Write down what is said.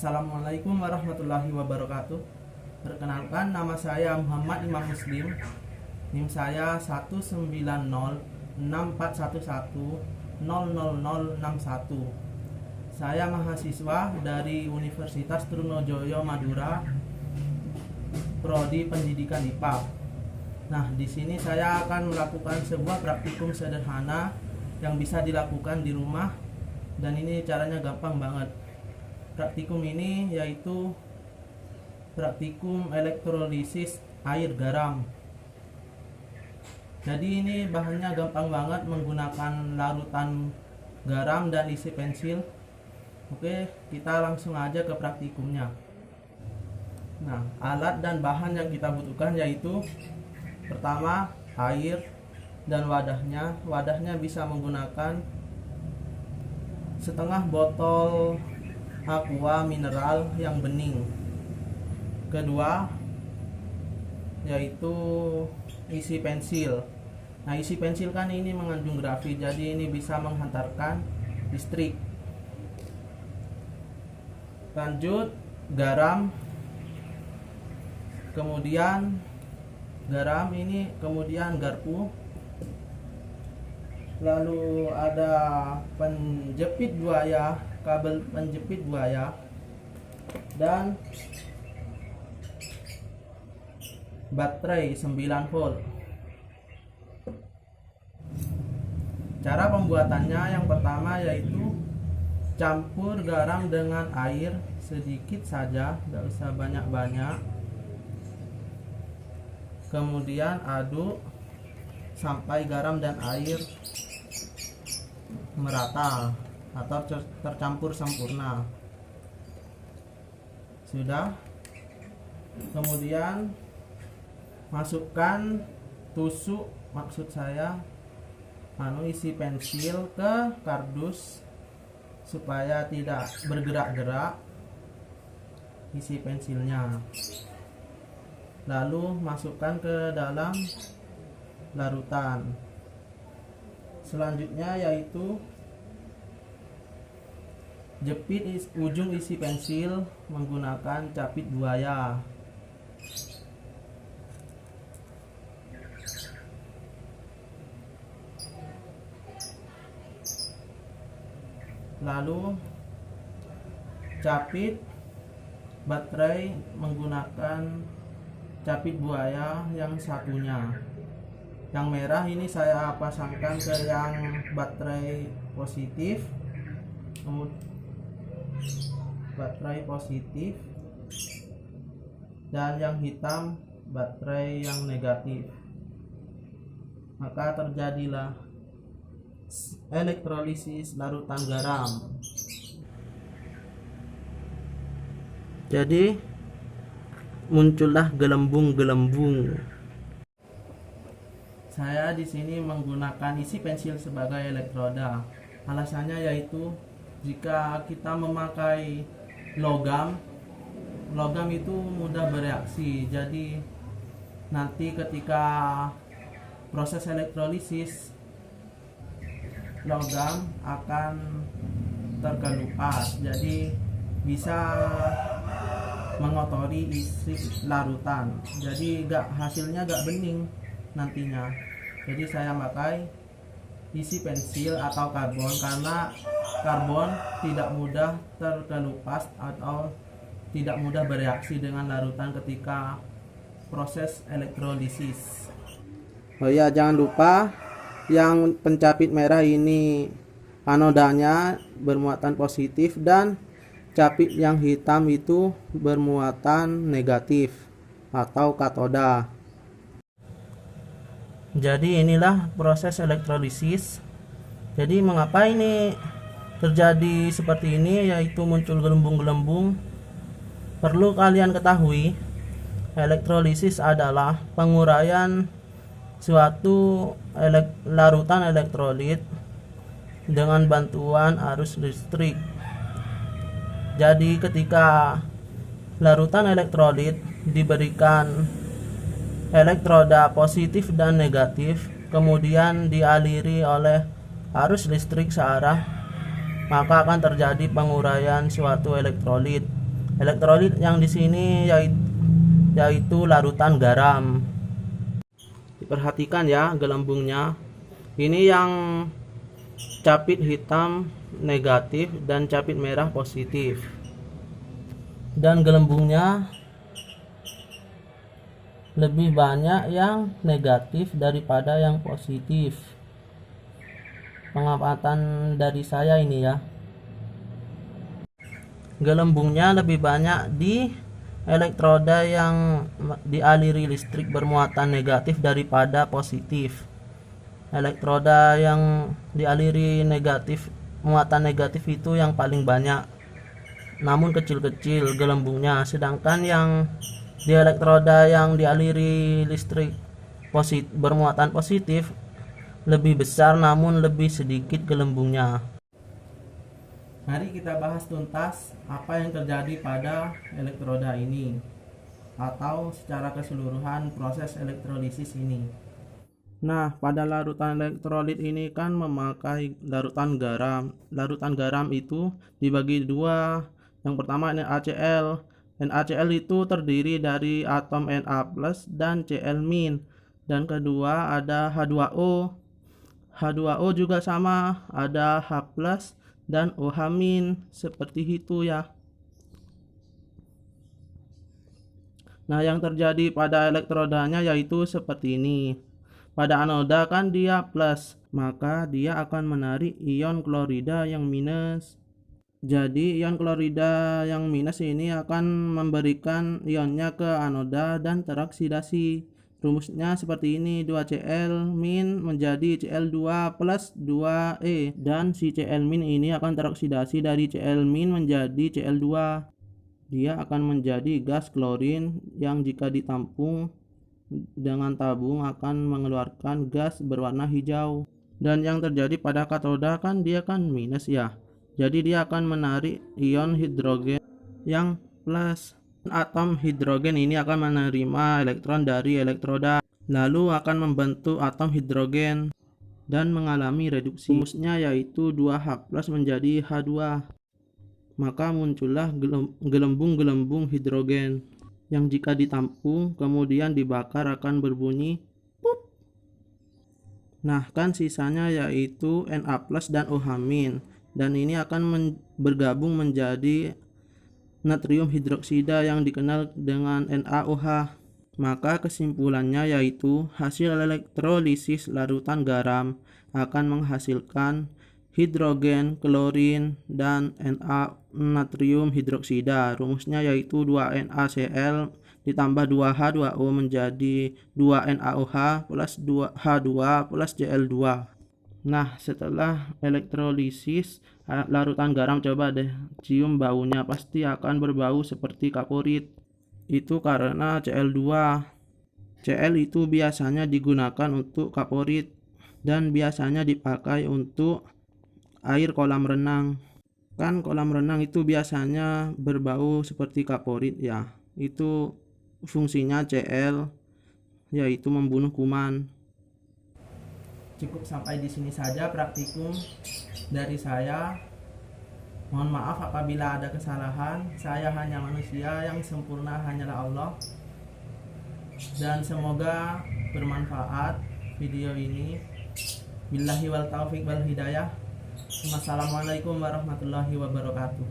Assalamualaikum warahmatullahi wabarakatuh. Perkenalkan, nama saya Muhammad Imam Muslim. NIM saya 1906411000061. Saya mahasiswa dari Universitas Trunojoyo Madura, Prodi Pendidikan IPA. Nah, di sini saya akan melakukan sebuah praktikum sederhana yang bisa dilakukan di rumah, dan ini caranya gampang banget. Praktikum ini yaitu praktikum elektrolisis air garam. Jadi ini bahannya gampang banget, menggunakan larutan garam dan isi pensil. Oke, kita langsung aja ke praktikumnya. Nah, alat dan bahan yang kita butuhkan yaitu pertama air dan wadahnya. Wadahnya bisa menggunakan setengah botol aqua mineral yang bening. Kedua yaitu isi pensil. Nah, isi pensil kan ini mengandung grafit, jadi ini bisa menghantarkan listrik. Lanjut garam. Kemudian garam ini, kemudian garpu. Lalu ada penjepit buaya, kabel penjepit buaya, dan baterai 9 volt. Cara pembuatannya yang pertama yaitu campur garam dengan air sedikit saja, tidak usah banyak-banyak. Kemudian aduk sampai garam dan air merata atau tercampur sempurna. Sudah. Kemudian masukkan tusuk, maksud saya isi pensil ke kardus supaya tidak bergerak-gerak isi pensilnya. Lalu masukkan ke dalam larutan. Selanjutnya yaitu jepit ujung isi pensil menggunakan capit buaya. Lalu capit baterai menggunakan capit buaya yang satunya. Yang merah ini saya pasangkan ke yang baterai positif. Baterai positif, dan yang hitam baterai yang negatif. Maka terjadilah elektrolisis larutan garam. Jadi muncullah gelembung-gelembung. Saya di sini menggunakan isi pensil sebagai elektroda. Alasannya yaitu jika kita memakai logam itu mudah bereaksi. Jadi nanti ketika proses elektrolisis, logam akan terkelupas, jadi bisa mengotori isi larutan. Jadi hasilnya gak bening nantinya. Jadi saya pakai isi pensil atau karbon, karena karbon tidak mudah terkelupas atau tidak mudah bereaksi dengan larutan ketika proses elektrolisis. Oh ya, jangan lupa yang pencapit merah ini anodanya bermuatan positif, dan capit yang hitam itu bermuatan negatif atau katoda. Jadi inilah proses elektrolisis. Jadi mengapa ini terjadi seperti ini, yaitu muncul gelembung-gelembung? Perlu kalian ketahui, elektrolisis adalah penguraian suatu larutan elektrolit dengan bantuan arus listrik. Jadi ketika larutan elektrolit diberikan elektroda positif dan negatif, kemudian dialiri oleh arus listrik searah, maka akan terjadi penguraian suatu elektrolit. Elektrolit yang di sini yaitu larutan garam. Diperhatikan ya gelembungnya. Ini yang capit hitam negatif dan capit merah positif. Dan gelembungnya lebih banyak yang negatif daripada yang positif. Pengamatan dari saya ini ya. Gelembungnya lebih banyak di elektroda yang dialiri listrik bermuatan negatif daripada positif. Elektroda yang dialiri negatif, muatan negatif itu yang paling banyak, namun kecil-kecil gelembungnya. Sedangkan yang di elektroda yang dialiri listrik bermuatan positif lebih besar namun lebih sedikit gelembungnya. Mari kita bahas tuntas apa yang terjadi pada elektroda ini, atau secara keseluruhan proses elektrolisis ini. Nah, pada larutan elektrolit ini kan memakai larutan garam. Larutan garam itu dibagi dua. Yang pertama NaCl. NaCl itu terdiri dari atom Na+ dan Cl-. Dan kedua ada H2O. H2O juga sama, ada H+ dan OH-, seperti itu ya. Nah, yang terjadi pada elektrodanya yaitu seperti ini. Pada anoda kan dia plus, maka dia akan menarik ion klorida yang minus. Jadi ion klorida yang minus ini akan memberikan ionnya ke anoda dan teroksidasi. Rumusnya seperti ini, 2Cl- menjadi Cl2 plus 2E, dan si Cl- ini akan teroksidasi dari Cl- menjadi Cl2. Dia akan menjadi gas klorin yang jika ditampung dengan tabung akan mengeluarkan gas berwarna hijau. Dan yang terjadi pada katoda kan dia kan minus ya, jadi dia akan menarik ion hidrogen yang plus. Atom hidrogen ini akan menerima elektron dari elektroda, lalu akan membentuk atom hidrogen dan mengalami reduksi. Rumusnya yaitu 2H+ menjadi H2. Maka muncullah gelembung-gelembung hidrogen yang jika ditampung kemudian dibakar akan berbunyi pup. Nah, kan sisanya yaitu Na+ dan OH-, dan ini akan bergabung menjadi natrium hidroksida yang dikenal dengan NaOH. Maka kesimpulannya yaitu hasil elektrolisis larutan garam akan menghasilkan hidrogen, klorin, dan natrium hidroksida. Rumusnya yaitu 2NaCl ditambah 2H2O menjadi 2NaOH plus 2H2 plus Cl2. Nah, setelah elektrolisis larutan garam, coba deh cium baunya, pasti akan berbau seperti kaporit. Itu karena Cl2. Cl itu biasanya digunakan untuk kaporit dan biasanya dipakai untuk air kolam renang. Kan kolam renang itu biasanya berbau seperti kaporit ya. Itu fungsinya Cl, yaitu membunuh kuman. Cukup sampai di sini saja praktikum dari saya. Mohon maaf apabila ada kesalahan. Saya hanya manusia, yang sempurna hanyalah Allah. Dan semoga bermanfaat video ini. Billahi wal taufiq wal hidayah. Wassalamualaikum warahmatullahi wabarakatuh.